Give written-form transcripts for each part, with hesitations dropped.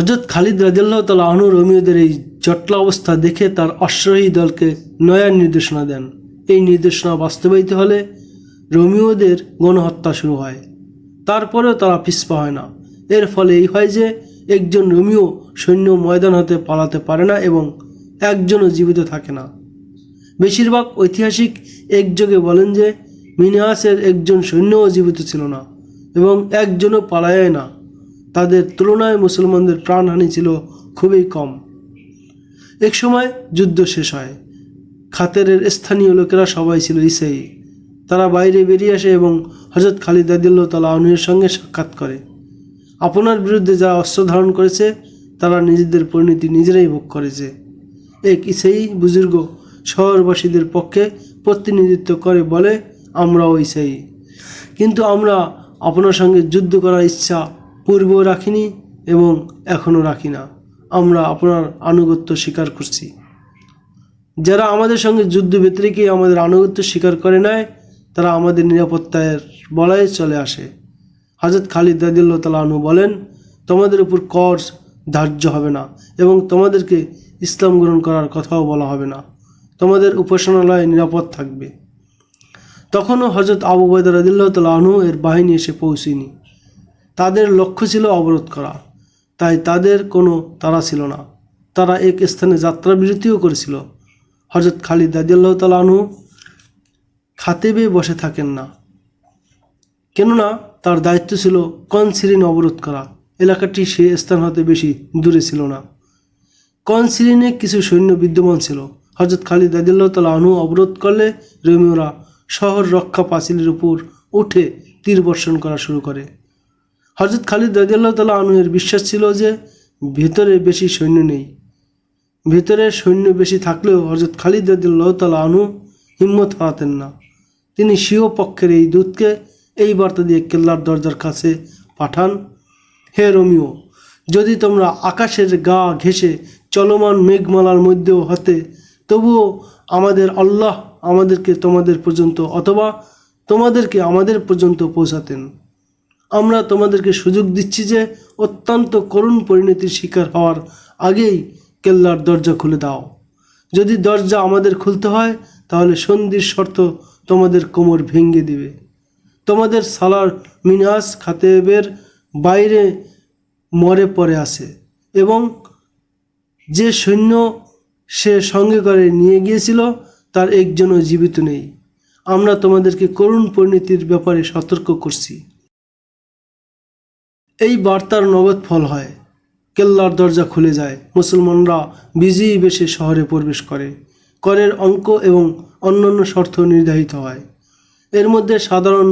হযরত খালিদ রাদিয়াল্লাহু তাআলা আনহু রোমীয়দের এই জটলা অবস্থা দেখে তার অশ্বারোহী দলকে নয়া নির্দেশনা দেন। এই নির্দেশনা বাস্তবায়িত হলে রোমীয়দের গণহত্যা শুরু হয়। তারপরেও তারা পিছপা হয় না। এর ফলে এই হয় যে একজন রোমীয় সৈন্য ময়দান হতে পালাতে পারে না এবং একজনও জীবিত থাকে না। বেশিরভাগ ঐতিহাসিক একযোগে বলেন যে মিনহাসের একজন সৈন্যও জীবিত ছিল না এবং একজনও পালায় না। তাদের তুলনায় মুসলমানদের প্রাণহানি ছিল খুবই কম। এক সময় যুদ্ধ শেষ হয়। খাতেরের স্থানীয় লোকেরা সবাই ছিল ঈসাই। তারা বাইরে বেরিয়ে আসে এবং হযরত খালিদ রাদিয়াল্লাহু তাআলা আনহুর সঙ্গে সাক্ষাৎ করে। আপনার বিরুদ্ধে যারা অস্ত্র ধারণ করেছে তারা নিজেদের পরিণতি নিজেরাই ভোগ করেছে। এক ঈসাই বুজুর্গ শহরবাসীদের পক্ষে প্রতিনিধিত্ব করে বলে, আমরাও ঈসাই, কিন্তু আমরা আপনার সঙ্গে যুদ্ধ করার ইচ্ছা পূর্বেও রাখিনি এবং এখনও রাখি না। আমরা আপনার আনুগত্য স্বীকার করছি। যারা আমাদের সঙ্গে যুদ্ধ ব্যতিরেকে আমাদের আনুগত্য স্বীকার করে নেয় তারা আমাদের নিরাপত্তার বলয়ে চলে আসে। হযরত খালিদ রাদিয়াল্লাহু তাআলা আনহু বলেন, তোমাদের উপর কর ধার্য হবে না এবং তোমাদেরকে ইসলাম গ্রহণ করার কথাও বলা হবে না। তোমাদের উপাসনালয় নিরাপদ থাকবে। তখনও হযরত আবু উবাইদা রাদিয়াল্লাহু তাআলা আনহু এর বাহিনী এসে পৌঁছেনি। তাদের লক্ষ্য ছিল অবরোধ করা, তাই তাদের কোনো তাড়া ছিল না। তারা এক স্থানে যাত্রা বিরতিও করেছিল। হযরত খালিদ রাদিয়াল্লাহু তাআলা আনহু খাতেবে বসে থাকেন না, কেননা তার দায়িত্ব ছিল কনসিরিন অবরোধ করা। এলাকাটি সে স্থান হতে বেশি দূরে ছিল না। কনসিরিনে কিছু সৈন্য বিদ্যমান ছিল। হযরত খালিদ রাদিয়াল্লাহু তাআলা আনহু অবরোধ করলে রোমীয়রা শহর রক্ষা পাঁচিলের উপর উঠে তীর বর্ষণ করা শুরু করে। হযরত খালিদ রাদিয়াল্লাহু তাআলা আনহু এর বিশ্বাস ছিল যে ভেতরে বেশি সৈন্য নেই। ভেতরে সৈন্য বেশি থাকলেও হযরত খালিদ রাদিয়াল্লাহু তাআলা আনহু হিম্মত হারাতেন না। তিনি স্বীয় পক্ষের এই দূতকে এই বার্তা দিয়ে কেল্লার দরজার কাছে পাঠান, হে রোমীয়, যদি তোমরা আকাশের গা ঘেঁষে চলমান মেঘমালার মধ্যেও হতে, তবুও আমাদের আল্লাহ আমাদেরকে তোমাদের পর্যন্ত অথবা তোমাদেরকে আমাদের পর্যন্ত পৌঁছাতেন। আমরা তোমাদেরকে সুযোগ দিচ্ছি যে অত্যন্ত করুণ পরিণতির শিকার হওয়ার আগেই কেল্লার দরজা খুলে দাও। যদি দরজা আমাদের খুলতে হয় তাহলে সন্ধির শর্ত তোমাদের কোমর ভেঙে দিবে। তোমাদের সালার মিনহাস খাতেবের বাইরে মরে পড়ে আছে এবং যে সৈন্য সে সঙ্গে করে নিয়ে গিয়েছিল তার একজনও জীবিত নেই। আমরা তোমাদেরকে করুণ পরিণতির ব্যাপারে সতর্ক করছি। এই বার্তার নগদ ফল হয়। কেল্লার দরজা খুলে যায়। মুসলমানরা বিজয়ী বেশে শহরে প্রবেশ করে। করের অঙ্ক এবং অন্যান্য শর্ত নির্ধারিত হয়। এর মধ্যে সাধারণ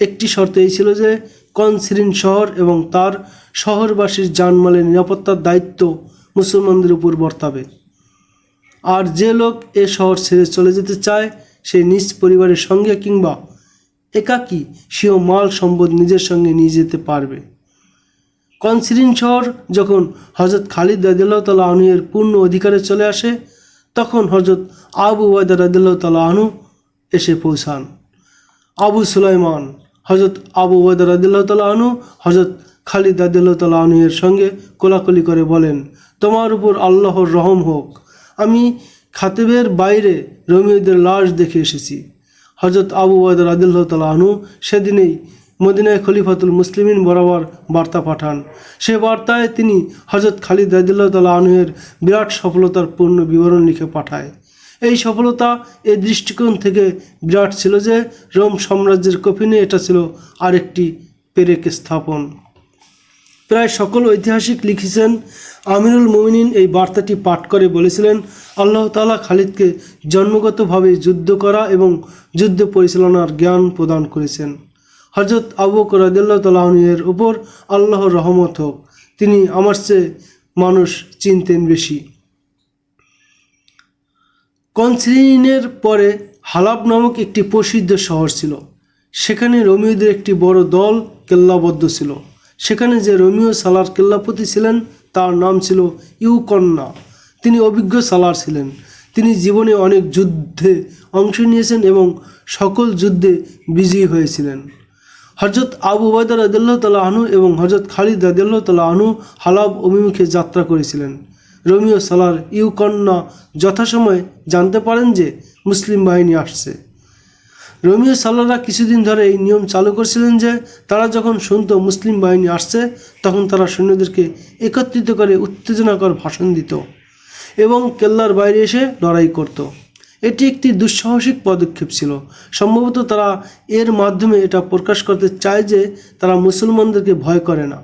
একটি শর্ত এই ছিল যে কনসিরিন শহর এবং তার শহরবাসীর জানমালের নিরাপত্তার দায়িত্ব মুসলমানদের উপর বর্তাবে। আর যে লোক এ শহর ছেড়ে চলে যেতে চায় সে নিজ পরিবারের সঙ্গে কিংবা একাকী সেও মাল সম্পদ নিজের সঙ্গে নিয়ে যেতে পারবে। কনসিরিন শহর যখন হযরত খালিদ রাদিয়াল্লাহু তাআলা আনহু এর পূর্ণ অধিকারে চলে আসে তখন হযরত আবু উবাইদা রাদিয়াল্লাহু তাআলা আনহু এসে পৌঁছান। আবু সুলাইমান হযরত আবু উবাইদা রাদিয়াল্লাহু তাআলা আনহু হযরত খালিদ রাদিয়াল্লাহু তাআলা আনহু এর সঙ্গে কোলাকুলি করে বলেন, তোমার উপর আল্লাহর রহম হোক। আমি খাতেবের বাইরে রোমীয়দের লাশ দেখে এসেছি। হযরত আবু উবাইদা রাদিয়াল্লাহু তাআলা আনহু সেদিনেই মদিনায় খলিফাতুল মুসলিমিন বরাবর বার্তা পাঠান। সে বার্তায় তিনি হযরত খালিদ রাদিয়াল্লাহু তাআলা আনহু এর বিরাট সফলতার পূর্ণ বিবরণ লিখে পাঠায়। এই সফলতা এই দৃষ্টিকোণ থেকে বিরাট ছিল যে রোম সাম্রাজ্যের কফিনে এটা ছিল আরেকটি পেরেক স্থাপন। প্রায় সকল ঐতিহাসিক লিখেছেন আমিরুল মুমিনিন এই বার্তাটি পাঠ করে বলেছিলেন, আল্লাহ তাআলা খালিদকে জন্মগতভাবে যুদ্ধ করা এবং যুদ্ধ পরিচালনার জ্ঞান প্রদান করেছেন। হযরত আবু বকর রাদিয়াল্লাহু তাআলা আনহু এর উপর আল্লাহর রহমত হোক, তিনি আমার চেয়ে মানুষ চিনতেন বেশি। কনসিরিনের পরে হালাব নামক একটি প্রসিদ্ধ শহর ছিল। সেখানে রোমীয়দের একটি বড় দল কেল্লাবদ্ধ ছিল। সেখানে যে রোমীয় সালার কেল্লাপতি ছিলেন তার নাম ছিল ইউকন্না। তিনি অভিজ্ঞ সালার ছিলেন। তিনি জীবনে অনেক যুদ্ধে অংশ নিয়েছেন এবং সকল যুদ্ধে বিজয়ী হয়েছিলেন। হজরত আবু উবাইদা রাদিয়াল্লাহু তাআলা আনহু এবং হজরত খালিদ রাদিয়াল্লাহু তাআলা আনহু হালাব অভিমুখে যাত্রা করেছিলেন। রোমীয় সালার ইউকন্যা যথাসময়ে জানতে পারেন যে মুসলিম বাহিনী আসছে। রোমীয় সালাররা কিছুদিন ধরে এই নিয়ম চালু করেছিলেন যে তারা যখন শুনত মুসলিম বাহিনী আসছে তখন তারা সৈন্যদেরকে একত্রিত করে উত্তেজনাকর ভাষণ দিত এবং কেল্লার বাইরে এসে লড়াই করত। এটি একটি দুঃসাহসিক পদক্ষেপ ছিল। সম্ভবত তারা এর মাধ্যমে এটা প্রকাশ করতে চায় যে তারা মুসলমানদেরকে ভয় করে না।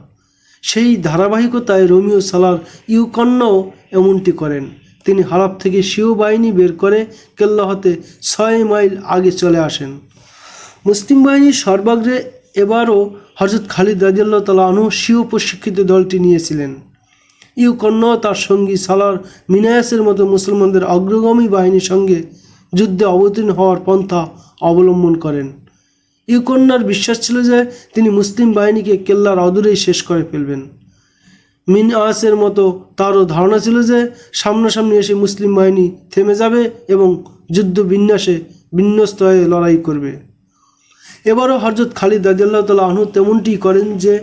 সেই ধারাবাহিকতায় রোমীয় সালার ইউকন্যাও এমনটি করেন। তিনি হালাব থেকে স্বীয় বাহিনী বের করে কেল্লা হতে 6 মাইল আগে চলে আসেন। মুসলিম বাহিনীর সর্বাগ্রে এবারও হজরত খালিদ রাদিয়াল্লাহু তাআলা আনহু স্বীয় প্রশিক্ষিত দলটি নিয়েছিলেন। ইউকন্যা তার সঙ্গী সালার মিনায়াসের মতো মুসলমানদের অগ্রগামী বাহিনীর সঙ্গে যুদ্ধে অবতীর্ণ হওয়ার পন্থা অবলম্বন করেন। ইউকন্যার বিশ্বাস ছিল যে তিনি মুসলিম বাহিনীকে কেল্লার অদূরেই শেষ করে ফেলবেন। মিনআসের মতো তারও ধারণা ছিল যে সামনাসামনি এসে মুসলিম বাহিনী থেমে যাবে এবং যুদ্ধ বিন্যস্ত হয়ে লড়াই করবে। এবারও হজরত খালিদ রাদিয়াল্লাহু তাআলা আনহু তেমনটি করেন যে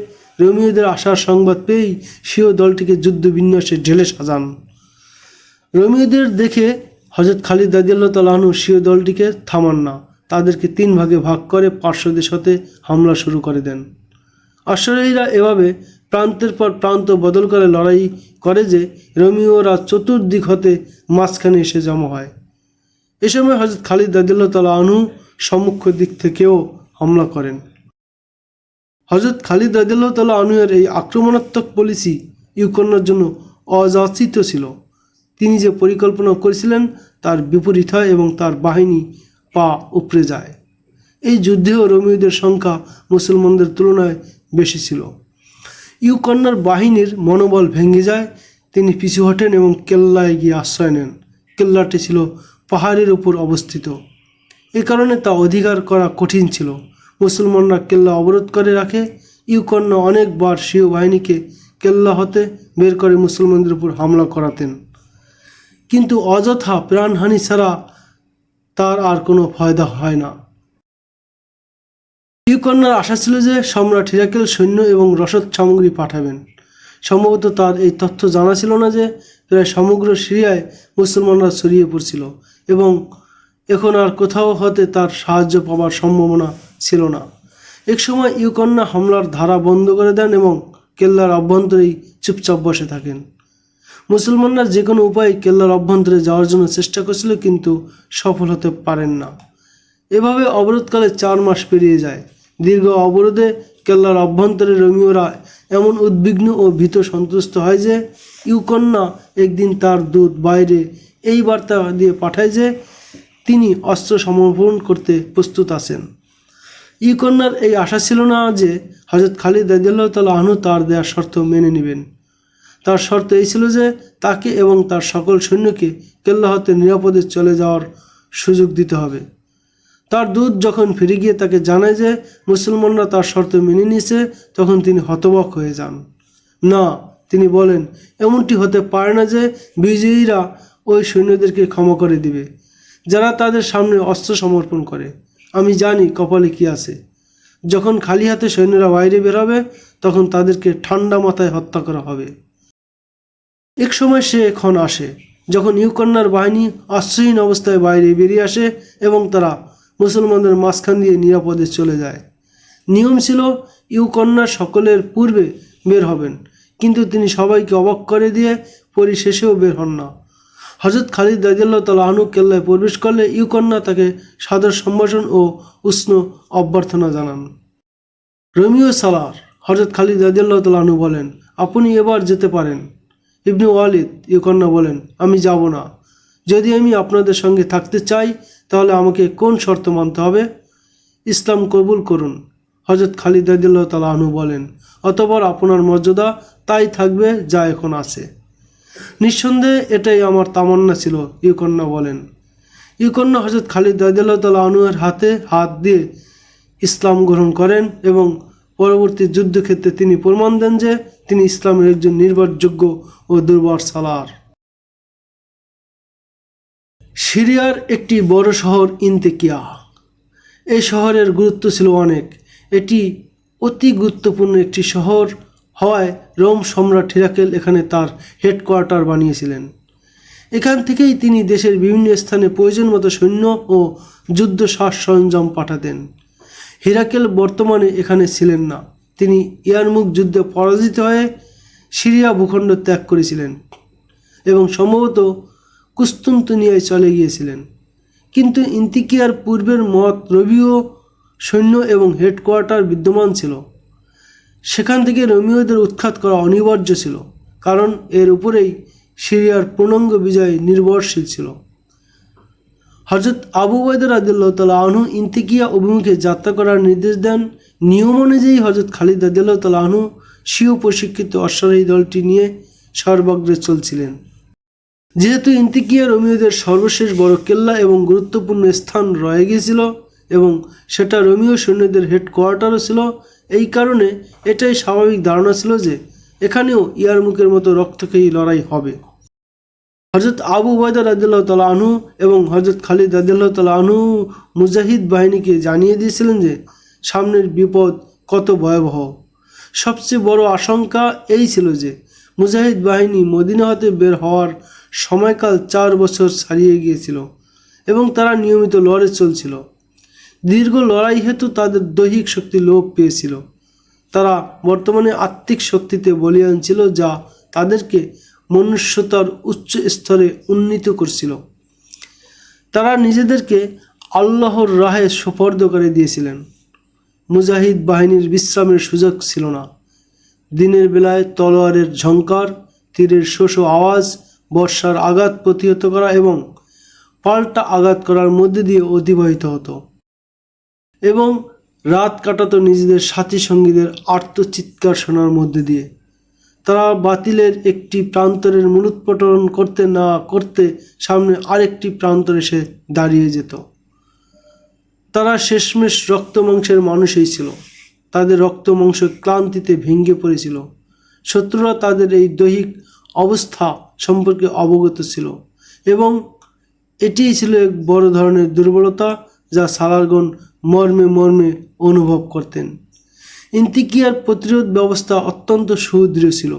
রোমীয়দের আসার সংবাদ পেয়েই স্বীয় দলটিকে যুদ্ধ বিন্যাসে ঢেলে সাজান। রোমীয়দের দেখে হজরত খালিদ রাদিয়াল্লাহু তাআলা আনহু স্বীয় দলটিকে থামান না, তাদেরকে 3 ভাগে ভাগ করে পার্শ্বদের সাথে হামলা শুরু করে দেন। অশ্বারোহীরা এভাবে প্রান্তের পর প্রান্ত বদল করে লড়াই করে যে রোমীয়রা চতুর্দিক হতে মাঝখানে এসে জমা হয়। এ সময় হজরত খালিদ রাদিয়াল্লাহু তাআলা আনহু সম্মুখ দিক থেকেও হামলা করেন। হজরত খালিদ রাদিয়াল্লাহু তাআলা আনহুর এই আক্রমণাত্মক পলিসি ইউকন্যার জন্য অযাচিত ছিল। তিনি যে পরিকল্পনা করেছিলেন তার বিপরীত হয় এবং তার বাহিনী পা উপড়ে যায়। এই যুদ্ধেও রোমীয়দের সংখ্যা মুসলমানদের তুলনায় বেশি ছিল। ইউকন্যার বাহিনীর মনোবল ভেঙে যায়। তিনি পিছু হটেন এবং কেল্লায় গিয়ে আশ্রয় নেন। কেল্লাটি ছিল পাহাড়ের উপর অবস্থিত, এ কারণে তা অধিকার করা কঠিন ছিল। মুসলমানরা কেল্লা অবরোধ করে রাখে। ইউকন্যা অনেকবার স্বীয় বাহিনীকে কেল্লা হতে বের করে মুসলমানদের উপর হামলা করাতেন, কিন্তু অযথা প্রাণহানি ছাড়া তার আর কোনো ফায়দা হয় না। ইউকন্যার আশা ছিল যে সম্রাট হিরাকেল সৈন্য এবং রসদ সামগ্রী পাঠাবেন। সম্ভবত তার এই তথ্য জানা ছিল না যে প্রায় সমগ্র সিরিয়ায় মুসলমানরা ছড়িয়ে পড়ছিল এবং এখন আর কোথাও হতে তার সাহায্য পাওয়ার সম্ভাবনা ছিল না। একসময় ইউকন্যা হামলার ধারা বন্ধ করে দেন এবং কেল্লার অভ্যন্তরেই চুপচাপ বসে থাকেন। মুসলমানরা যে কোনো উপায়ে কেল্লার অভ্যন্তরে যাওয়ার জন্য চেষ্টা করছিল, কিন্তু সফল হতে পারেন না। এভাবে অবরোধকালে 4 মাস পেরিয়ে যায়। দীর্ঘ অবরোধে কেল্লার অভ্যন্তরে রোমীয়রা এমন উদ্বিগ্ন ও ভীত সন্ত্রস্ত হয় যে ইউকন্যা একদিন তার দূত বাইরে এই বার্তা দিয়ে পাঠায় যে তিনি অস্ত্র সমর্পণ করতে প্রস্তুত আছেন। ইউকন্যার এই আশা ছিল না যে হজরত খালিদ রাদিয়াল্লাহু তাআলা আনহু তার দেওয়া শর্ত মেনে নেবেন। তার শর্ত এই ছিল যে তাকে এবং তার সকল সৈন্যকে কেল্লা হতে নিরাপদে চলে যাওয়ার সুযোগ দিতে হবে। তার দূত যখন ফিরে গিয়ে তাকে জানায় যে মুসলমানরা তার শর্ত মেনে নিয়েছে, তখন তিনি হতবাক হয়ে যান। না, তিনি বলেন, এমনটি হতে পারে না যে বিজয়ীরা ওই সৈন্যদেরকে ক্ষমা করে দিবে যারা তাদের সামনে অস্ত্র সমর্পণ করে। আমি জানি কপালে কি আছে। যখন খালি হাতে সৈন্যরা বাইরে বের হবে তখন তাদেরকে ঠান্ডা মাথায় হত্যা করা হবে। এক সময় সে এখন আসে যখন ইউকন্যার বাহিনী অস্ত্রহীন অবস্থায় বাইরে বেরিয়ে আসে এবং তারা মুসলমানদের মাঝখান দিয়ে নিরাপদে চলে যায়। নিয়ম ছিল ইউকন্যা সকলের পূর্বে বের হবেন, কিন্তু তিনি সবাইকে অবাক করে দিয়ে পরিশেষেও বের হন না। হজরত খালিদ রাদিয়াল্লাহু তাআলা আনহু কেল্লায় প্রবেশ করলে ইউকন্যা তাকে সাদর সম্ভাষণ ও উষ্ণ অভ্যর্থনা জানান। রোমীয় সালার হজরত খালিদ রাদিয়াল্লাহু তাআলা আনহু বলেন, আপনি এবার যেতে পারেন। ইবনে ওয়ালিদ ইউকন্যা বলেন, আমি যাব না। যদি আমি আপনাদের সঙ্গে থাকতে চাই তাহলে আমাকে কোন শর্ত মানতে হবে? ইসলাম কবুল করুন। হজরত খালিদ রাদিয়াল্লাহু তাআলা আনহু বলেন, অতঃপর আপনার মর্যাদা তাই থাকবে যা এখন আছে। নিঃসন্দেহে এটাই আমার তামান্না ছিল, ইউকন্যা বলেন। ইউকন্যা হজরত খালিদ রাদিয়াল্লাহু তাআলা আনহুর হাতে হাত দিয়ে ইসলাম গ্রহণ করেন এবং পরবর্তী যুদ্ধক্ষেত্রে তিনি প্রমাণ দেন যে তিনি ইসলামের একজন নির্ভরযোগ্য ও দুর্বার সালার। সিরিয়ার একটি বড় শহর ইন্তেকিয়া। এই শহরের গুরুত্ব ছিল অনেক। এটি অতি গুরুত্বপূর্ণ একটি শহর হওয়ায় রোম সম্রাট হিরাকেল এখানে তার হেডকোয়ার্টার বানিয়েছিলেন। এখান থেকেই তিনি দেশের বিভিন্ন স্থানে প্রয়োজন মতো সৈন্য ও যুদ্ধ সাজ সরঞ্জাম পাঠাতেন। হিরাকেল বর্তমানে এখানে ছিলেন না। তিনি ইয়ারমুক যুদ্ধে পরাজিত হয়ে সিরিয়া ভূখণ্ড ত্যাগ করেছিলেন এবং সম্ভবত কুস্তুনতুনিয়ায় চলে গিয়েছিলেন। কিন্তু ইন্তিকিয়ার পূর্বের মত রোমীয় সৈন্য এবং হেডকোয়ার্টার বিদ্যমান ছিল। সেখান থেকে রোমীয়দের উৎখাত করা অনিবার্য ছিল, কারণ এর উপরেই সিরিয়ার পূর্ণাঙ্গ বিজয় নির্ভরশীল ছিল। হযরত আবু উবাইদা রাদিয়াল্লাহু তাআলা আনহু ইন্তিকিয়া অভিমুখে যাত্রা করার নির্দেশ দেন। নিয়ম অনুযায়ী হযরত খালিদ রাদিয়াল্লাহু তাআলা আনহু স্বীয় প্রশিক্ষিত অশ্বারোহী দলটি নিয়ে সর্বাগ্রে চলছিলেন। যেহেতু ইন্তিকিয়া রোমীয়দের সর্বশেষ বড় কেল্লা এবং গুরুত্বপূর্ণ স্থান রয়ে গিয়েছিল এবং সেটা রোমীয় সৈন্যদের হেডকোয়ার্টারও ছিল, এই কারণে এটাই স্বাভাবিক ধারণা ছিল যে এখানেও ইয়ারমুকের মতো রক্তক্ষয়ী লড়াই হবে। হযরত আবু উবাইদা রাদিয়াল্লাহু তাআলা আনহু এবং হযরত খালিদ রাদিয়াল্লাহু তাআলা আনহু মুজাহিদ বাহিনীকে জানিয়ে দিয়েছিলেন যে সামনের বিপদ কত ভয়াবহ। সবচেয়ে বড় আশঙ্কা এই ছিল যে মুজাহিদ বাহিনী মদিনা হতে বের হওয়ার সময়কাল 4 বছর ছাড়িয়ে গিয়েছিল এবং তারা নিয়মিত লড়ে চলছিল। দীর্ঘ লড়াই হেতু তাদের দৈহিক শক্তি লোপ পেয়েছিল। তারা বর্তমানে আত্মিক শক্তিতে বলীয়ান ছিল, যা তাদেরকে মনুষ্যতার উচ্চ স্তরে উন্নীত করছিল। তারা নিজেদেরকে আল্লাহর রাহে সুপর্দ করে দিয়েছিলেন। মুজাহিদ বাহিনীর বিশ্রামের সুযোগ ছিল না। দিনের বেলায় তলোয়ারের ঝংকার, তীরের শোষ আওয়াজ, বর্ষার আঘাত প্রতিহত করা এবং পাল্টা আঘাত করার মধ্যে দিয়ে অতিবাহিত হতো এবং রাত কাটাতো নিজেদের সাথী সঙ্গীদের আর্তচিৎকার শোনার মধ্যে দিয়ে। তারা বাতিলের একটি প্রান্তরের মূলোৎপাটন করতে না করতে সামনে আরেকটি প্রান্তরে এসে দাঁড়িয়ে যেত। তারা শেষমেশ রক্ত মাংসের মানুষই ছিল। তাদের রক্ত মাংস ক্লান্তিতে ভেঙে পড়েছিল। শত্রুরা তাদের এই দৈহিক অবস্থা সম্পর্কে অবগত ছিল এবং এটিই ছিল এক বড় ধরনের দুর্বলতা যা সালারগণ মর্মে মর্মে অনুভব করতেন। ইন্তিকিয়ার প্রতিরোধ ব্যবস্থা অত্যন্ত সুদৃঢ় ছিল।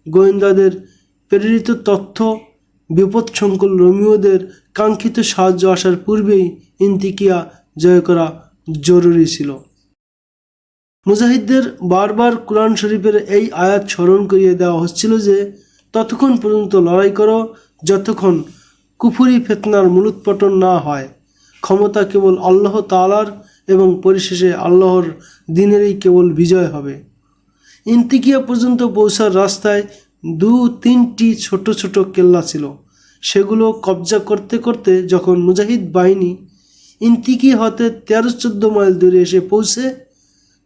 গোয়েন্দাদের প্রেরিত তথ্য বিপদসংকুল রোমীয়দের কাঙ্ক্ষিত সাহায্য আসার পূর্বেই ইন্তিকিয়া জয় করা জরুরি ছিল। মুজাহিদদের বারবার কুরআন শরীফের এই আয়াত স্মরণ করিয়ে দেওয়া হচ্ছিল যে ততক্ষণ পর্যন্ত লড়াই করো যতক্ষণ কুফরি ফিতনার মূলোৎপাটন না হয়। ক্ষমতা কেবল আল্লাহ তাআলার এবং পরিশেষে আল্লাহর দিনেরই কেবল বিজয় হবে। ইন্তিকিয়া পর্যন্ত পৌঁছার রাস্তায় 2-3টি ছোট ছোট কেল্লা ছিল। সেগুলো কবজা করতে করতে যখন মুজাহিদ বাহিনী ইন্তিকিয়া হতে 13-14 মাইল দূরে এসে পৌঁছে,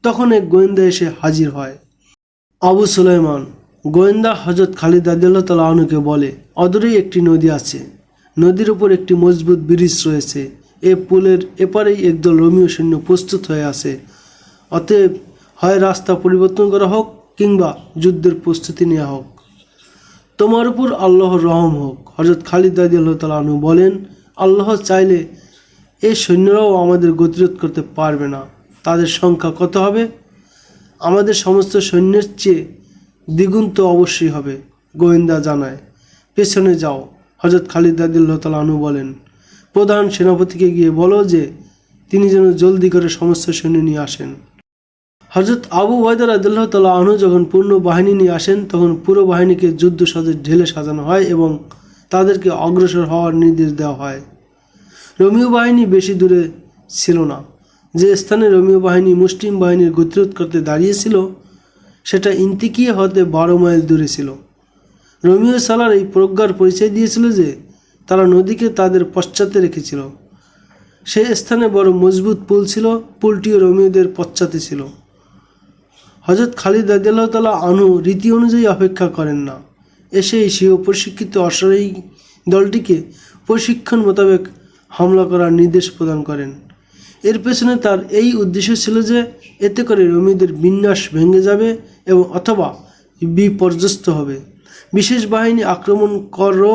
তখন এক গোয়েন্দা এসে হাজির হয়। আবু সুলাইমান গোয়েন্দা হযরত খালিদ রাদিয়াল্লাহু তাআলা আনহুকে বলে, অদূরেই একটি নদী আছে। নদীর উপর একটি মজবুত ব্রিজ রয়েছে। এ পুলের এপারেই একদল রোমীয় সৈন্য প্রস্তুত হয়ে আছে। অতএব হয় রাস্তা পরিবর্তন করা হোক কিংবা যুদ্ধের প্রস্তুতি নেওয়া হোক। তোমার উপর আল্লাহর রহম হোক। হযরত খালিদ রাদিয়াল্লাহু তাআলা আনহু বলেন, আল্লাহ চাইলে এই সৈন্যরাও আমাদের গতিরোধ করতে পারবে না। তাদের সংখ্যা কত হবে? আমাদের সমস্ত সৈন্যের চেয়ে দ্বিগুণ তো অবশ্যই হবে। গোয়েন্দা জানায়, পেছনে যাও। হযরত খালিদ রাদিয়াল্লাহু তাআলা আনহু বলেন, প্রধান সেনাপতিকে গিয়ে বলো যে তিনি যেন জলদি করে সমস্ত সৈন্য নিয়ে আসেন। হযরত আবু উবাইদা রাদিয়াল্লাহু তাআলা আনহু যখন পূর্ণ বাহিনী নিয়ে আসেন, তখন পুরো বাহিনীকে যুদ্ধ সাজে ঢেলে সাজানো হয় এবং তাদেরকে অগ্রসর হওয়ার নির্দেশ দেওয়া হয়। রোমীয় বাহিনী বেশি দূরে ছিল না। যে স্থানে রোমীয় বাহিনী মুসলিম বাহিনীর গতিরোধ করতে দাঁড়িয়েছিল সেটা ইন্তিকিয়া হতে 12 মাইল দূরে ছিল। রোমীয় সালার এই প্রজ্ঞার পরিচয় দিয়েছিল যে তারা নদীকে তাদের পশ্চাতে রেখেছিল। সেই স্থানে বড় মজবুত পুল ছিল। পুলটিও রোমীয়দের পশ্চাতে ছিল। হযরত খালিদ রাদিয়াল্লাহু তাআলা আনহু রীতি অনুযায়ী অপেক্ষা করেন না। এসেই স্বীয় প্রশিক্ষিত অশ্বারোহী দলটিকে প্রশিক্ষণ মোতাবেক হামলা করার নির্দেশ প্রদান করেন। এর পেছনে তার এই উদ্দেশ্য ছিল যে এতে করে রোমীদের বিন্যাস ভেঙে যাবে এবং অথবা বিপর্যস্ত হবে। বিশেষ বাহিনী আক্রমণ করো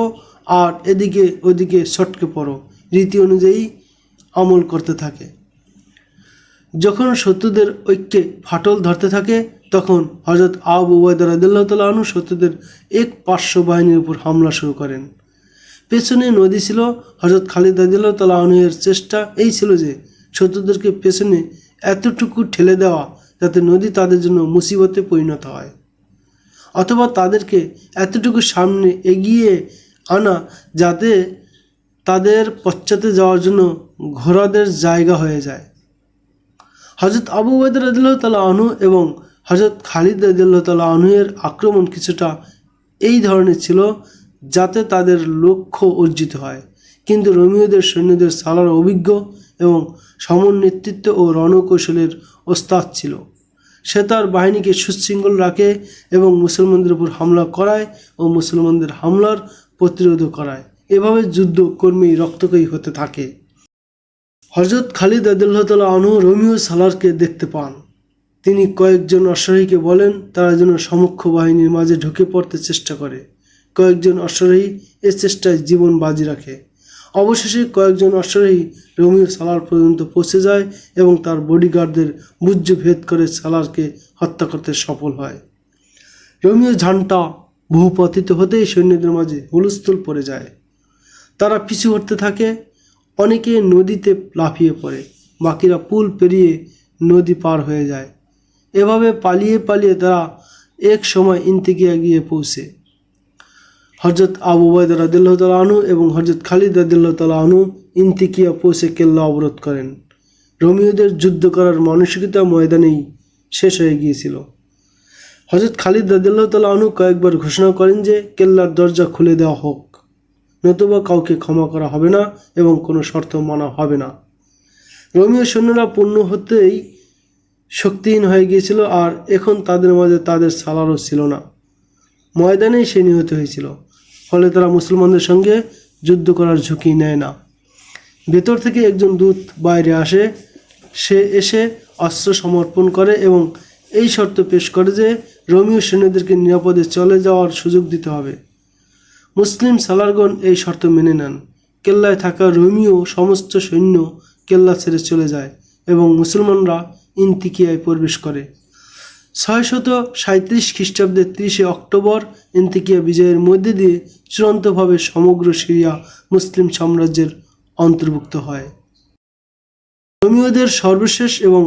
আর এদিকে ওদিকে ছটকে পড়ো রীতি অনুযায়ী আমল করতে থাকে। যখন শত্রুদের ঐক্যে ফাটল ধরতে থাকে তখন হযরত আবু উবাইদা রাদিয়াল্লাহু তাআলা আনহু শত্রুদের এক পার্শ্ব বাহিনীর উপর হামলা শুরু করেন। পেছনে নদী ছিল। হযরত খালিদ রাদিয়াল্লাহু তাআলা আনহু এর চেষ্টা এই ছিল যে শত্রুদেরকে পেছনে এতটুকু ঠেলে দেওয়া যাতে নদী তাদের জন্য মুসিবতে পরিণত হয়, অথবা তাদেরকে এতটুকু সামনে এগিয়ে আনা যাতে তাদের পশ্চাতে যাওয়ার জন্য ঘোড়াদের জায়গা হয়ে যায়। হযরত আবু উবাইদা রাদিয়াল্লাহু তাআলা আনহু এবং হযরত খালিদ রাদিয়াল্লাহু তাআলা আনহু এর আক্রমণ কিছুটা এই ধরনের ছিল যাতে তাদের লক্ষ্য অর্জিত হয়, কিন্তু রোমীয়দের সৈন্যদের সালার অভিজ্ঞ এবং সমন্বিত ও রণকৌশলের ওস্তাদ ছিল। সে তার বাহিনীকে সুশৃঙ্খল রাখে এবং মুসলমানদের উপর হামলা করায় ও মুসলমানদের হামলার প্রতিরোধ করায়। এভাবে যুদ্ধ ক্রমেই রক্তক্ষয়ী হতে থাকে। হযরত খালিদ রাদিয়াল্লাহু তাআলা আনহু রোমীয় সালারকে দেখতে পান। তিনি কয়েকজন অশ্বারোহীকে বলেন তারা যেন সমক্ষ বাহিনীর মাঝে ঢুকে পড়তে চেষ্টা করে। কয়েকজন অশ্বারোহী এ চেষ্টায় জীবন বাজি রাখে। অবশেষে কয়েকজন অশ্বারোহী রোমীয় সালার পর্যন্ত পৌঁছে যায় এবং তার বডিগার্ডদের বুজ্জ ভেদ করে সালারকে হত্যা করতে সফল হয়। রোমীয় ঝান্ডা ভূপতিত হতেই সৈন্যদের মাঝে হুলস্থুল পড়ে যায়। তারা পিছু হটতে থাকে। অনেকে নদীতে লাফিয়ে পড়ে, বাকিরা পুল পেরিয়ে নদী পার হয়ে যায়। এভাবে পালিয়ে পালিয়ে তারা এক সময় ইন্তিকিয়া গিয়ে পৌঁছে। হযরত আবু উবাইদা রাদিয়াল্লাহু তাআলা আনহু এবং হযরত খালিদ রাদিয়াল্লাহু তাআলা আনহু ইন্তিকিয়া পৌঁছে কেল্লা অবরোধ করেন। রোমীয়দের যুদ্ধ করার মানসিকতা ময়দানেই শেষ হয়ে গিয়েছিল। হযরত খালিদ রাদিয়াল্লাহু তাআলা আনহু কয়েকবার ঘোষণা করেন যে কেল্লার দরজা খুলে দেওয়া হোক, নতুবা কাউকে ক্ষমা করা হবে না এবং কোনো শর্ত মানা হবে না। রোমীয় সৈন্যরা পূর্ণ হতেই শক্তিহীন হয়ে গিয়েছিল আর এখন তাদের মাঝে তাদের সালারও ছিল না। ময়দানেই সে নিহত হয়েছিল। ফলে তারা মুসলমানদের সঙ্গে যুদ্ধ করার ঝুঁকি নেয় না। ভেতর থেকে একজন দূত বাইরে আসে। সে এসে অস্ত্র সমর্পণ করে এবং এই শর্ত পেশ করে যে রোমীয় সৈন্যদেরকে নিরাপদে চলে যাওয়ার সুযোগ দিতে হবে। মুসলিম সালারগণ এই শর্ত মেনে নেন। কেল্লায় থাকা রোমীয় সমস্ত সৈন্য কেল্লা ছেড়ে চলে যায় এবং মুসলমানরা ইন্তিকিয়ায় প্রবেশ করে। 637 খ্রিস্টাব্দের 30 অক্টোবর ইন্তিকিয়া বিজয়ের মধ্যে দিয়ে চূড়ান্তভাবে সমগ্র সিরিয়া মুসলিম সাম্রাজ্যের অন্তর্ভুক্ত হয়। রোমীয়দের সর্বশেষ এবং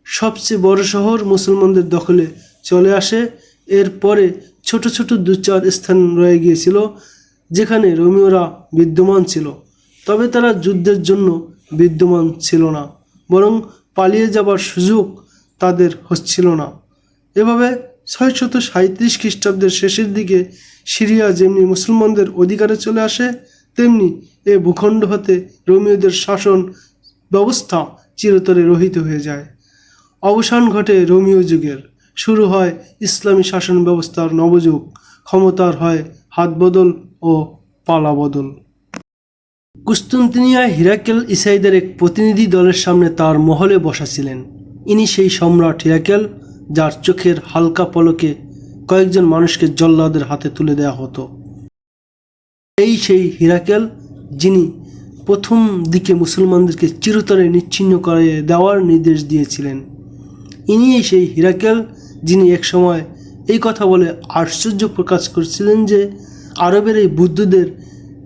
সবচেয়ে বড় শহর মুসলমানদের দখলে চলে আসে। এরপরে ছোট ছোট 2-4 স্থান রয়ে গিয়েছিল যেখানে রোমীয়রা বিদ্যমান ছিল, তবে তারা যুদ্ধের জন্য বিদ্যমান ছিল না, বরং পালিয়ে যাবার সুযোগ তাদের হচ্ছিল না। এভাবে 637 খ্রিস্টাব্দের শেষের দিকে সিরিয়া যেমনি মুসলমানদের অধিকারে চলে আসে, তেমনি এ ভূখণ্ড হতে রোমীয়দের শাসন ব্যবস্থা চিরতরে রহিত হয়ে যায়। অবসান ঘটে রোমীয় যুগের, শুরু হয় ইসলামী শাসন ব্যবস্থার নবযুগ। ক্ষমতার হয় হাতবদল ও পালাবদল। কুস্তুনতিনিয়ায় হিরাকেল ইসাইদের এক প্রতিনিধি দলের সামনে তার মহলে বসা ছিলেন। ইনি সেই সম্রাট হিরাকেল যার চোখের হালকা পলকে কয়েকজন মানুষকে জল্লাদের হাতে তুলে দেওয়া হতো। এই সেই হিরাকেল যিনি প্রথম দিকে মুসলমানদেরকে চিরতরে নিচ্ছিন্ন করে দেওয়ার নির্দেশ দিয়েছিলেন। ইনি সেই হিরাকেল যিনি একসময় এই কথা বলে আশ্চর্য প্রকাশ করেছিলেন যে আরবের এই বুদ্ধদের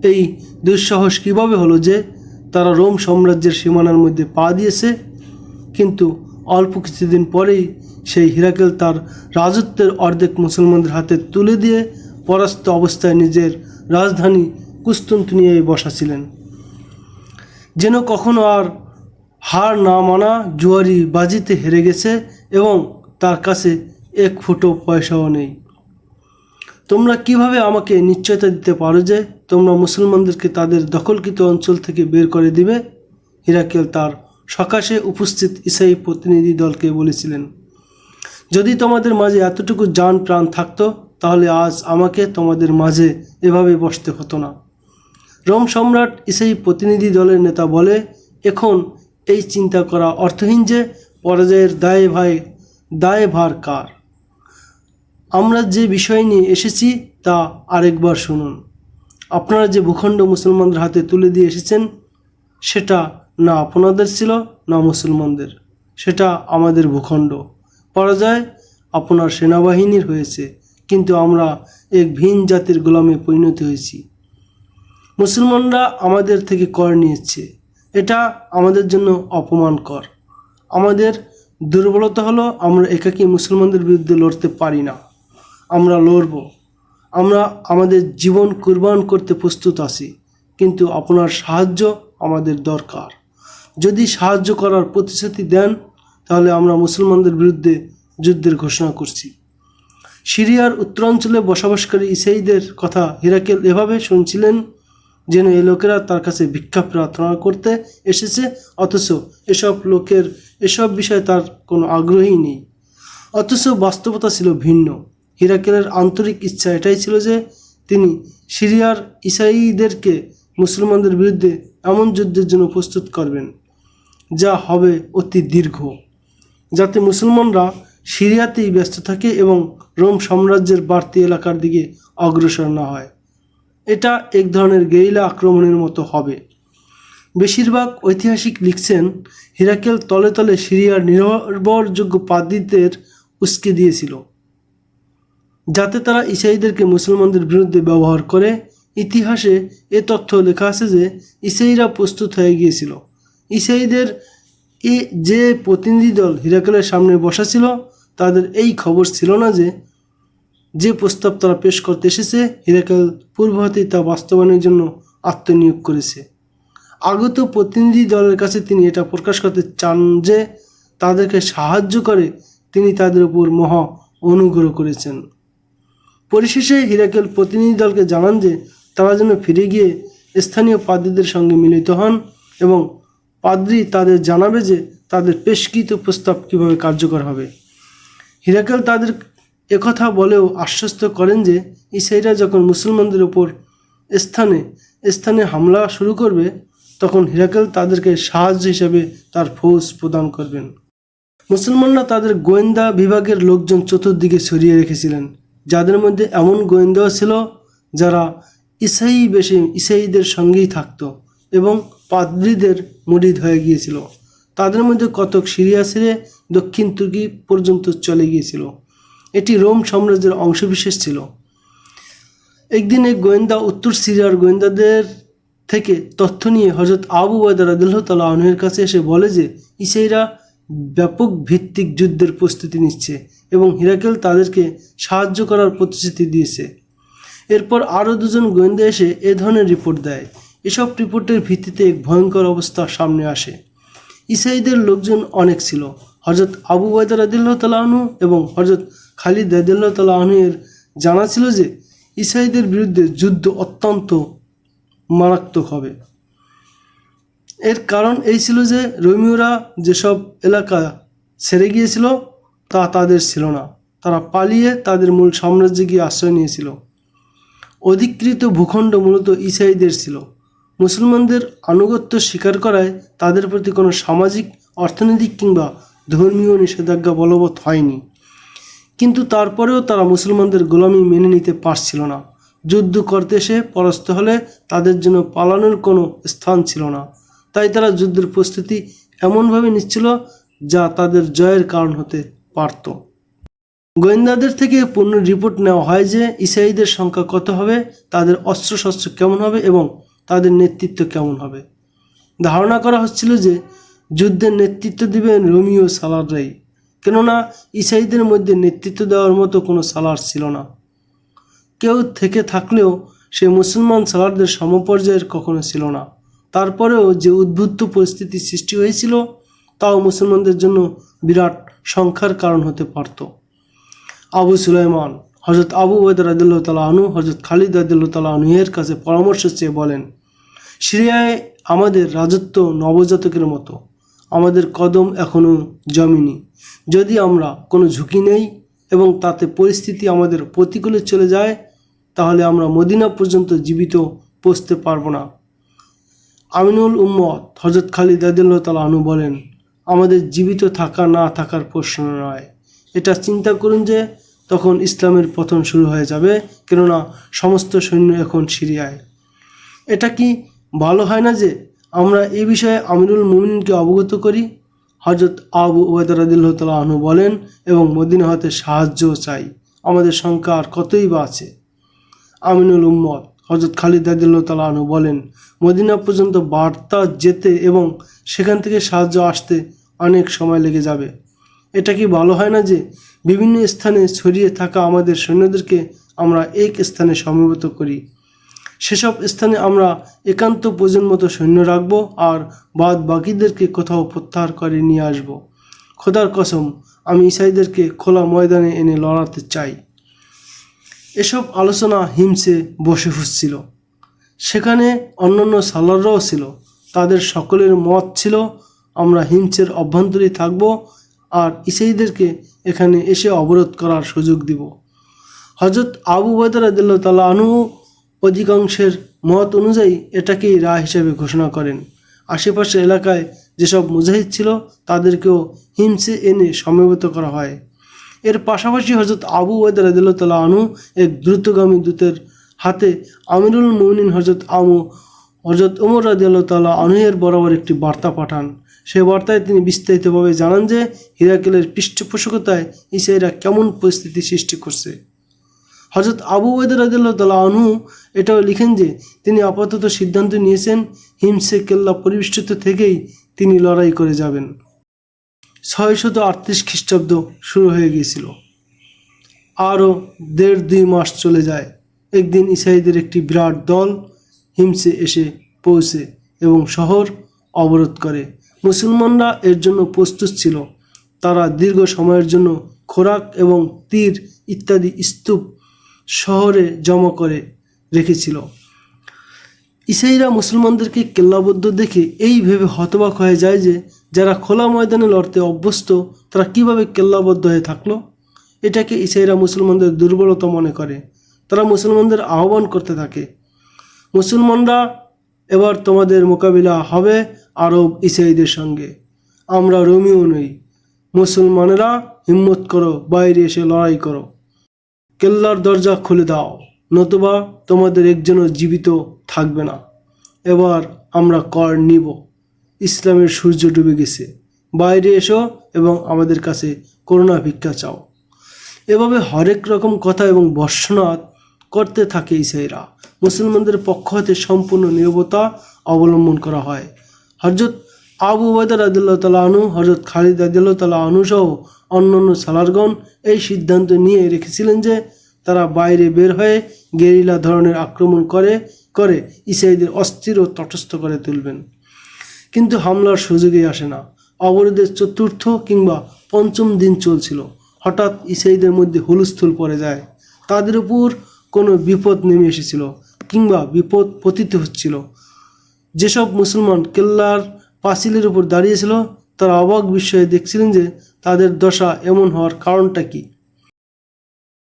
এই দুঃসাহস কীভাবে হলো যে তারা রোম সাম্রাজ্যের সীমানার মধ্যে পা দিয়েছে। কিন্তু অল্প কিছুদিন পরেই সেই হিরাকেল তার রাজত্বের অর্ধেক মুসলমানদের হাতে তুলে দিয়ে পরাস্ত অবস্থায় নিজের রাজধানী কুস্তুনতিনিয়ায় বসাছিলেন। যেন কখনো আর হার না মানা জুয়ারি বাজিতে হেরে গেছে এবং তার কাছে এক ফুটো পয়সাও নেই। তোমরা কিভাবে আমাকে নিশ্চয়তা দিতে পারো যে তোমরা মুসলমানদেরকে তাদের দখলকৃত অঞ্চল থেকে বের করে দিবে? হিরাকেল তার সকাশে উপস্থিত ইসাই প্রতিনিধি দলকে বলেছিলেন, যদি তোমাদের মাঝে এতটুকু জান প্রাণ থাকতো তাহলে আজ আমাকে তোমাদের মাঝে এভাবে বসতে হতো না। রোম সম্রাট ইসাই প্রতিনিধি দলের নেতা বলে, এখন এই চিন্তা করা অর্থহীন যে পরাজয়ের দায়ভার কার। আমরা যে বিষয় নিয়ে এসেছি তা আরেকবার শুনুন। আপনারা যে ভূখণ্ড মুসলমানদের হাতে তুলে দিয়ে এসেছেন সেটা না আপনাদের ছিল না মুসলমানদের, সেটা আমাদের ভূখণ্ড। পরাজয় আপনার সেনাবাহিনীর হয়েছে, কিন্তু আমরা এক ভিন জাতির গোলামে পরিণত হয়েছি। মুসলমানরা আমাদের থেকে কর নিয়েছে, এটা আমাদের জন্য অপমানকর। আমাদের দুর্বলতা হলো আমরা একাকী মুসলমানদের বিরুদ্ধে লড়তে পারি না। আমরা লড়ব, আমরা আমাদের জীবন কুরবান করতে প্রস্তুত আছি, কিন্তু আপনার সাহায্য আমাদের দরকার। যদি সাহায্য করার প্রতিশ্রুতি দেন তাহলে আমরা মুসলমানদের বিরুদ্ধে যুদ্ধের ঘোষণা করছি। সিরিয়ার উত্তরাঞ্চলে বসবাসকারী ইসাইদের কথা হিরাকেল এভাবে শুনছিলেন যেন এই লোকেরা তার কাছে ভিক্ষা প্রার্থনা করতে এসেছে, অথচ এসব লোকের এসব বিষয়ে তার কোনো আগ্রহই নেই। অথচ বাস্তবতা ছিল ভিন্ন। হিরাকেলের আন্তরিক ইচ্ছা এটাই ছিল যে তিনি সিরিয়ার ইসাইদেরকে মুসলমানদের বিরুদ্ধে এমন যুদ্ধের জন্য প্রস্তুত করবেন যা হবে অতি দীর্ঘ, যাতে মুসলমানরা সিরিয়াতেই ব্যস্ত থাকে এবং রোম সাম্রাজ্যের বাড়তি এলাকার দিকে অগ্রসর না হয়। এটা এক ধরনের গেরিলা আক্রমণের মতো হবে। বেশিরভাগ ঐতিহাসিক লিখছেন হিরাকেল তলে তলে সিরিয়ার নির্ভরযোগ্য পাদ্রীদের উস্কে দিয়েছিল যাতে তারা ইসাইদেরকে মুসলমানদের বিরুদ্ধে ব্যবহার করে। ইতিহাসে এ তথ্য লেখা আছে যে ইসাইরা প্রস্তুত হয়ে গিয়েছিল। ইসাইদের যে প্রতিনিধি দল হিরাকেলের সামনে বসা ছিল তাদের এই খবর ছিল না যে প্রস্তাব তারা পেশ করতে এসেছে হিরাকেল পূর্ব হতেই তা বাস্তবায়নের জন্য আত্মনিয়োগ করেছে। আগত প্রতিনিধি দলের কাছে তিনি এটা প্রকাশ করতে চান যে তাদেরকে সাহায্য করে তিনি তাদের উপর মহা অনুগ্রহ করেছেন। পরিশেষে হিরাকেল প্রতিনিধি দলকে জানান যে তারা যেন ফিরে গিয়ে স্থানীয় পাদ্রীদের সঙ্গে মিলিত হন এবং পাদ্রী তাদের জানাবে যে তাদের পেশকৃত প্রস্তাব কীভাবে কার্যকর হবে। হিরাকেল তাদের একথা বলেও আশ্বস্ত করেন যে ইসাইরা যখন মুসলমানদের উপর স্থানে হামলা শুরু করবে তখন হিরাকেল তাদেরকে সাহায্য হিসেবে তার ফৌজ প্রদান করবেন। মুসলমানরা তাদের গোয়েন্দা বিভাগের লোকজন চতুর্দিকে ছড়িয়ে রেখেছিলেন, যাদের মধ্যে এমন গোয়েন্দাও ছিল যারা ইসাইদের সঙ্গেই থাকত এবং পাদ্রীদের মুরিদ হয়ে গিয়েছিল। তাদের মধ্যে কতক সিরিয়া ছেড়ে দক্ষিণ তুর্কি পর্যন্ত চলে গিয়েছিল। এটি রোম সাম্রাজ্যের অংশবিশেষ ছিল। একদিন এক গোয়েন্দা উত্তর সিরিয়ার গোয়েন্দাদের থেকে তথ্য নিয়ে হযরত আবু উবাইদা রাদিয়াল্লাহু তাআলা আনহুর কাছে এসে বলে যে ইসাইরা ব্যাপক ভিত্তিক যুদ্ধের প্রস্তুতি নিচ্ছে এবং হিরাকেল তাদেরকে সাহায্য করার প্রতিশ্রুতি দিয়েছে। এরপর আরও দুজন গোয়েন্দা এসে এ ধরনের রিপোর্ট দেয়। এসব রিপোর্টের ভিত্তিতে এক ভয়ঙ্কর অবস্থা সামনে আসে। ইসাইদের লোকজন অনেক ছিল। হযরত আবু উবাইদা রাদিয়াল্লাহু তাআলা আনহু এবং হযরত খালিদ রাদিয়াল্লাহু তাআলা আনহুর জানা ছিল যে ইসাইদের বিরুদ্ধে যুদ্ধ অত্যন্ত মারাত্মক হবে। এর কারণ এই ছিল যে রোমীয়রা যেসব এলাকা ছেড়ে গিয়েছিল তা তাদের ছিল না, তারা পালিয়ে তাদের মূল সাম্রাজ্যে গিয়ে আশ্রয় নিয়েছিল। অধিকৃত ভূখণ্ড মূলত ইসাইদের ছিল। মুসলমানদের আনুগত্য স্বীকার করায় তাদের প্রতি কোনো সামাজিক, অর্থনৈতিক কিংবা ধর্মীয় নিষেধাজ্ঞা বলবৎ হয়নি, কিন্তু তারপরেও তারা মুসলমানদের গোলামি মেনে নিতে পারছিল না। যুদ্ধ করতে এসে পরাস্ত হলে তাদের জন্য পালানোর কোনো স্থান ছিল না, তাই তারা যুদ্ধের প্রস্তুতি এমনভাবে নিচ্ছিল যা তাদের জয়ের কারণ হতে পারত। গোয়েন্দাদের থেকে পূর্ণ রিপোর্ট নেওয়া হয় যে ইসাইদের সংখ্যা কত হবে, তাদের অস্ত্রশস্ত্র কেমন হবে এবং তাদের নেতৃত্ব কেমন হবে। ধারণা করা হচ্ছিল যে যুদ্ধের নেতৃত্ব দিবেন রোমীয় সালাররাই, কেননা ইসাইদের মধ্যে নেতৃত্ব দেওয়ার মতো কোনো সালার ছিল না। কেউ থেকে থাকলেও সে মুসলমান সালারদের সমপর্যায়ের কখনো ছিল না। তারপরেও যে উদ্বুদ্ধ পরিস্থিতি সৃষ্টি হয়েছিল তাও মুসলমানদের জন্য বিরাট সংখ্যার কারণ হতে পারত। আবু সুলাইমান হযরত আবু উবাইদা রাদিয়াল্লাহু তাআলা আনহু হযরত খালিদ রাদিয়াল্লাহু তাআলা আনহুর কাছে পরামর্শ চেয়ে বলেন, সিরিয়ায় আমাদের রাজত্ব নবজাতকের মতো, আমাদের কদম এখনও জমেনি। যদি আমরা কোনো ঝুঁকি নেই এবং তাতে পরিস্থিতি আমাদের প্রতিকূলে চলে যায় তাহলে আমরা মদিনা পর্যন্ত জীবিত পৌঁছতে পারবো না। আমিনুল উম্মত হযরত খালিদ রাদিয়াল্লাহু তাআলা আনহু বলেন, আমাদের জীবিত থাকা না থাকার প্রশ্ন নয়, এটা চিন্তা করুন যে তখন ইসলামের পতন শুরু হয়ে যাবে, কেননা সমস্ত সৈন্য এখন সিরিয়ায়। এটা কি ভালো হয় না যে আমরা এই বিষয়ে আমিরুল মুমিনিনকে অবগত করি? হযরত আবু উবাইদা রাদিয়াল্লাহু তাআলা আনহু বলেন, এবং মদিনা হতে সাহায্য চাই, আমাদের সংখ্যা আর কতই বা আছে। আমিনুল উম্মত হযরত খালিদ রাদিয়াল্লাহু তাআলা আনহু বলেন, মদিনা পর্যন্ত বার্তা যেতে এবং সেখান থেকে সাহায্য আসতে অনেক সময় লেগে যাবে। এটা কি ভালো হয় না যে বিভিন্ন স্থানে ছড়িয়ে থাকা আমাদের সৈন্যদেরকে আমরা এক স্থানে সমবেত করি? সেসব স্থানে আমরা একান্ত প্রয়োজন মতো সৈন্য রাখবো আর বাদ বাকিদেরকে কোথাও প্রত্যাহার করে নিয়ে আসব। খোদার কসম, আমি ঈসাইদেরকে খোলা ময়দানে এনে লড়াতে চাই। এসব আলোচনা হিমসে বসে হচ্ছিল। সেখানে অন্যান্য সালাররাও ছিল। তাদের সকলের মত ছিল, আমরা হিমসের অভ্যন্তরেই থাকব আর ঈসাইদেরকে এখানে এসে অবরোধ করার সুযোগ দিব। হযরত আবু উবাইদা রাদিয়াল্লাহু তাআলা আনহু অধিকাংশের মত অনুযায়ী এটাকেই রায় হিসেবে ঘোষণা করেন। আশেপাশের এলাকায় যেসব মুজাহিদ ছিল তাদেরকেও হিমসে এনে সমবেত করা হয়। এর পাশাপাশি হযরত আবু উবাইদা রাদিয়াল্লাহু তাআলা আনহু এক দ্রুতগামী দূতের হাতে আমিরুল মুমিনিন হযরত ওমর রাদিয়াল্লাহু তাআলা আনহু এর বরাবর একটি বার্তা পাঠান। সেই বার্তায় তিনি বিস্তারিতভাবে জানান যে হিরাকেলের পৃষ্ঠপোষকতায় ঈসাইরা কেমন পরিস্থিতি সৃষ্টি করছে। হযরত আবু উবাইদা রাদিয়াল্লাহু তাআলা আনহু এটাও লিখেন যে তিনি আপাতত সিদ্ধান্ত নিয়েছেন হিমসে কেল্লা পরিবেষ্টিত থেকেই তিনি লড়াই করে যাবেন। 638 খ্রিস্টাব্দ শুরু হয়ে গিয়েছিল। আরও 1.5-2 মাস চলে যায়। একদিন ঈসাইদের একটি বিরাট দল হিমসে এসে পৌঁছে এবং শহর অবরোধ করে। মুসলমানরা এর জন্য প্রস্তুত ছিল। তারা দীর্ঘ সময়ের জন্য খোরাক এবং তীর ইত্যাদি স্তূপ শহরে জমা করে রেখেছিল। ঈসাইরা মুসলমানদেরকে কেল্লাবদ্ধ দেখে এই ভেবে হতবাক হয়ে যায় যে যারা খোলা ময়দানে লড়তে অভ্যস্ত তারা কিভাবে কেল্লাবদ্ধ হয়ে থাকলো। এটাকে ঈসাইরা মুসলমানদের দুর্বলতা মনে করে। তারা মুসলমানদের আহ্বান করতে থাকে, মুসলমানরা এবার তোমাদের মোকাবিলা হবে আরব ঈসাইদের সঙ্গে। আমরা রোমিও নই। মুসলমানেরা হিম্মত করো, বাইরে এসে লড়াই করো। কেল্লার দরজা খুলে দাও, নতুবা তোমাদের একজনও জীবিত থাকবে না। এবার আমরা কর নিব। ইসলামের সূর্য ডুবে গেছে। বাইরে এসো এবং আমাদের কাছে করুণা ভিক্ষা চাও। এভাবে হরেক রকম কথা এবং ভর্ৎসনা করতে থাকে ঈসাইরা। মুসলমানদের পক্ষ হতে সম্পূর্ণ নীরবতা অবলম্বন করা হয়। হযরত আবু উবাইদা রাদিয়াল্লাহু তাআলা আনহু, হযরত খালিদ রাদিয়াল্লাহু তাআলা আনহু সহ অন্যান্য সালারগণ এই সিদ্ধান্ত নিয়ে রেখেছিলেন যে তারা বাইরে বের হয়ে গেরিলা ধরনের আক্রমণ করে ঈসাইদের অস্থির ও তটস্থ করে তুলবেন। কিন্তু হামলার সুযোগই আসে না। অবরোধের 4র্থ কিংবা 5ম দিন চলছিল। হঠাৎ ঈসাইদের মধ্যে হুলস্থুল পড়ে যায়। তাদের উপর কোনো বিপদ নেমে এসেছিল কিংবা বিপদ পতিত হচ্ছিল। যেসব মুসলমান কেল্লার পাঁচিলের উপর দাঁড়িয়েছিল তারা অবাক বিস্ময়ে দেখছিলেন যে তাদের দশা এমন হওয়ার কারণটা কি।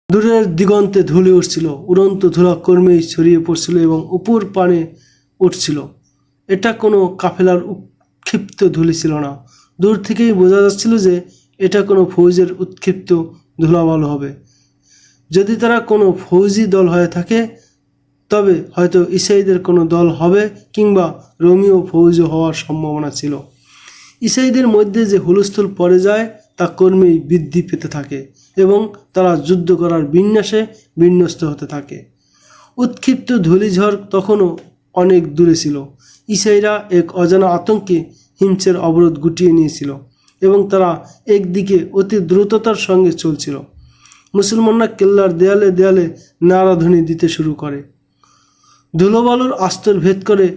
দূরের দিগন্তে ধুলে উঠছিল, উড়ন্ত ধুলা কর্মেই ছড়িয়ে পড়ছিল এবং উপর পানে উঠছিল। এটা কোনো কাফেলার উৎক্ষিপ্ত ধুলি ছিল না। দূর থেকেই বোঝা যাচ্ছিল যে এটা কোনো ফৌজের উৎক্ষিপ্ত ধুলাবালু হবে। যদি তারা কোনো ফৌজি দল হয়ে থাকে তবে হয়তো ঈসাইদের কোনো দল হবে কিংবা রোমীয় ফৌজ হওয়ার সম্ভাবনা ছিল। ঈসাইদের মধ্যে যে হুলস্থুল পড়ে যায় তা ক্রমেই বৃদ্ধি পেতে থাকে এবং তারা যুদ্ধ করার বিন্যাসে বিন্যস্ত হতে থাকে। উৎক্ষিপ্ত ধূলিঝড় তখনও অনেক দূরে ছিল। ঈসাইরা এক অজানা আতঙ্কে হিমসের অবরোধ গুটিয়ে নিয়েছিল এবং তারা একদিকে অতি দ্রুততার সঙ্গে চলছিল। মুসলমানরা কেল্লার দেয়ালে দেয়ালে নারাধ্বনি দিতে শুরু করে। ধুলোবালুর আস্তর ভেদ করে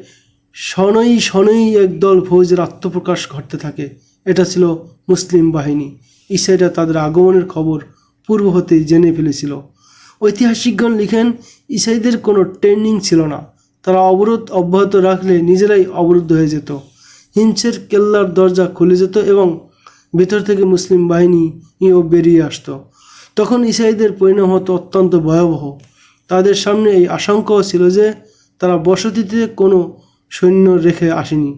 শনৈ একদল ফৌজের আত্মপ্রকাশ ঘটতে থাকে। এটা ছিল মুসলিম বাহিনী। ঈসাইরা তাদের আগমনের খবর পূর্ব হতেই জেনে ফেলেছিল। ঐতিহাসিকগণ লিখেন, ঈসাইদের কোনো ট্রেনিং ছিল না। তারা অবরোধ অব্যাহত রাখলে নিজেরাই অবরুদ্ধ হয়ে যেত। হিমসের কেল্লার দরজা খুলে যেত এবং ভেতর থেকে মুসলিম বাহিনীও বেরিয়ে আসতো। তখন ঈসাইদের পরিণাম হতো অত্যন্ত ভয়াবহ। তাদের সামনে এই আশঙ্কাও ছিল যে তারা বসতিতে কোনো সৈন্য রেখে আসেনি।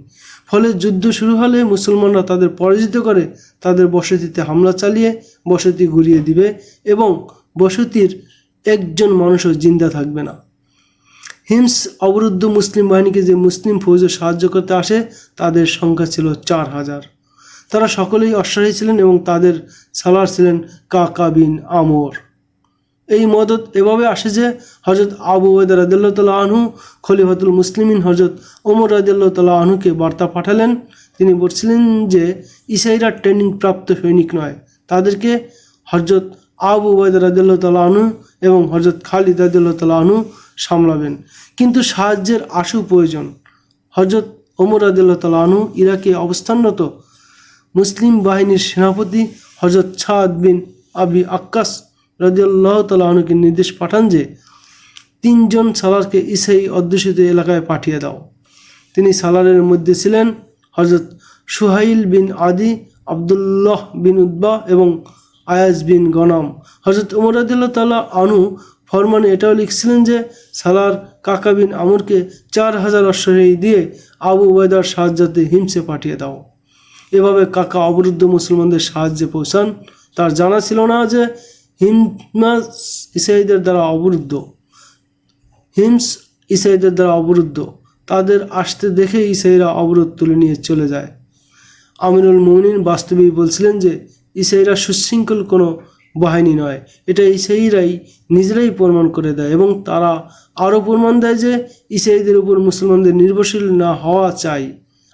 ফলে যুদ্ধ শুরু হলে মুসলমানরা তাদের পরাজিত করে তাদের বসতিতে হামলা চালিয়ে বসতি গুড়িয়ে দিবে এবং বসতির একজন মানুষও জিন্দা থাকবে না। হিমস অবরুদ্ধ মুসলিম বাহিনীকে যে মুসলিম ফৌজ সাহায্য করতে আসে তাদের সংখ্যা ছিল 4000। তারা সকলেই অশ্বারোহী ছিলেন এবং তাদের সালার ছিলেন কাকা বিন আমর। এই মদত এভাবে আসে যে হজরত আবু উবাইদা রাদিয়াল্লাহু তাআলা আনহু খলিফাতুল মুসলিমিন হজরত ওমর রাদিয়াল্লাহু তাআলা আনহুকে বার্তা পাঠালেন। তিনি বলছিলেন যে ইসাইরা ট্রেনিং প্রাপ্ত সৈনিক নয়, তাদেরকে হজরত আবু উবাইদা রাদিয়াল্লাহু তাআলা আনহু এবং হজরত খালিদ রাদিয়াল্লাহু তাআলা আনহু সামলাবেন, কিন্তু সাহায্যের আশু প্রয়োজন। হজরত ওমর রাদিয়াল্লাহু তাআলা আনহু ইরাকে অবস্থানরত মুসলিম বাহিনীর সেনাপতি হজরত সাদ বিন আবি আক্কাস রাদিয়াল্লাহু তাআলা আনহুকে নির্দেশ পাঠান যে 3 জন সালারকে ইসাই অধ্যুষিত এলাকায় পাঠিয়ে দাও। তিনি সালারের মধ্যে ছিলেন হজরত সুহাইল বিন আদি, আবদুল্লাহ বিন উতবা এবং আয়াজ বিন গনাম। হজরত ওমর রাদিয়াল্লাহু তাআলা আনহু ফরমানে এটাও লিখছিলেন যে সালার কাকা বিন আমরকে 4000 অশ্বারোহী দিয়ে আবু উবাইদার সাহায্যে হিমসে পাঠিয়ে দাও। এভাবে কাকা অবরুদ্ধ মুসলমানদের সাহায্যে পৌঁছান। তার জানা ছিল না যে হিমস ইসাইদের দ্বারা অবরুদ্ধ। তাদের আসতে দেখে ইসাইরা অবরোধ তুলে নিয়ে চলে যায়। আমিরুল মুমিনিন বাস্তবেই বলছিলেন যে ইসাইরা সুশৃঙ্খল কোনো বাহিনী নয়, এটা ইসাইরাই নিজেরাই প্রমাণ করে দেয় এবং তারা আরও প্রমাণ দেয় যে ইসাইদের উপর মুসলমানদের নির্ভরশীল না হওয়া চাই।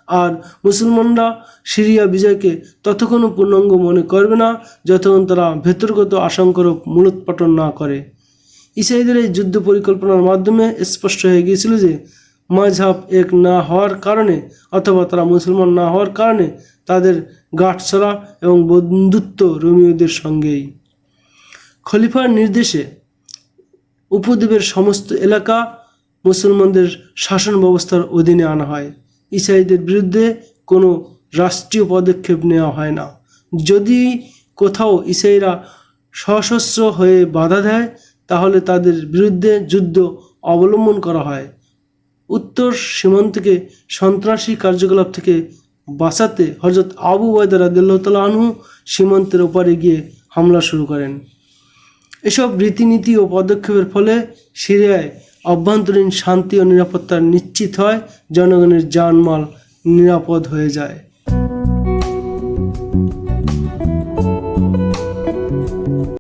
আর মুসলমানরা সিরিয়া বিজয়কে ততক্ষণও পূর্ণাঙ্গ মনে করবে না যতক্ষণ তারা ভেতরগত আশঙ্কার মূলোৎপাটন না করে। ইসাইদের এই যুদ্ধ পরিকল্পনার মাধ্যমে স্পষ্ট হয়ে গিয়েছিল যে মাযহাব এক না হওয়ার কারণে অথবা তারা মুসলমান না হওয়ার কারণে তাদের গাঁটছড়া এবং বন্ধুত্ব রোমীয়দের সঙ্গেই। খলিফার নির্দেশে উপদ্বীপের সমস্ত এলাকা মুসলমানদের শাসন ব্যবস্থার অধীনে আনা হয়। ইসাইদের বিরুদ্ধে কোনো রাষ্ট্রীয় পদক্ষেপ নেওয়া হয় না। যদি কোথাও ইসাইরা সশস্ত্র হয়ে বাধা দেয় তাহলে তাদের বিরুদ্ধে যুদ্ধ অবলম্বন করা হয়। উত্তর সীমান্তকে সন্ত্রাসী কার্যকলাপ থেকে বাঁচাতে হজরত আবু উবাইদা রাদিয়াল্লাহু তাআলা আনহু সীমান্তের ওপারে গিয়ে হামলা শুরু করেন। এসব রীতিনীতি ও পদক্ষেপের ফলে সিরিয়ায় অভ্যন্তরীণ শান্তি ও নিরাপত্তা নিশ্চিত হয়, জনগণের জানমাল নিরাপদ হয়ে যায়।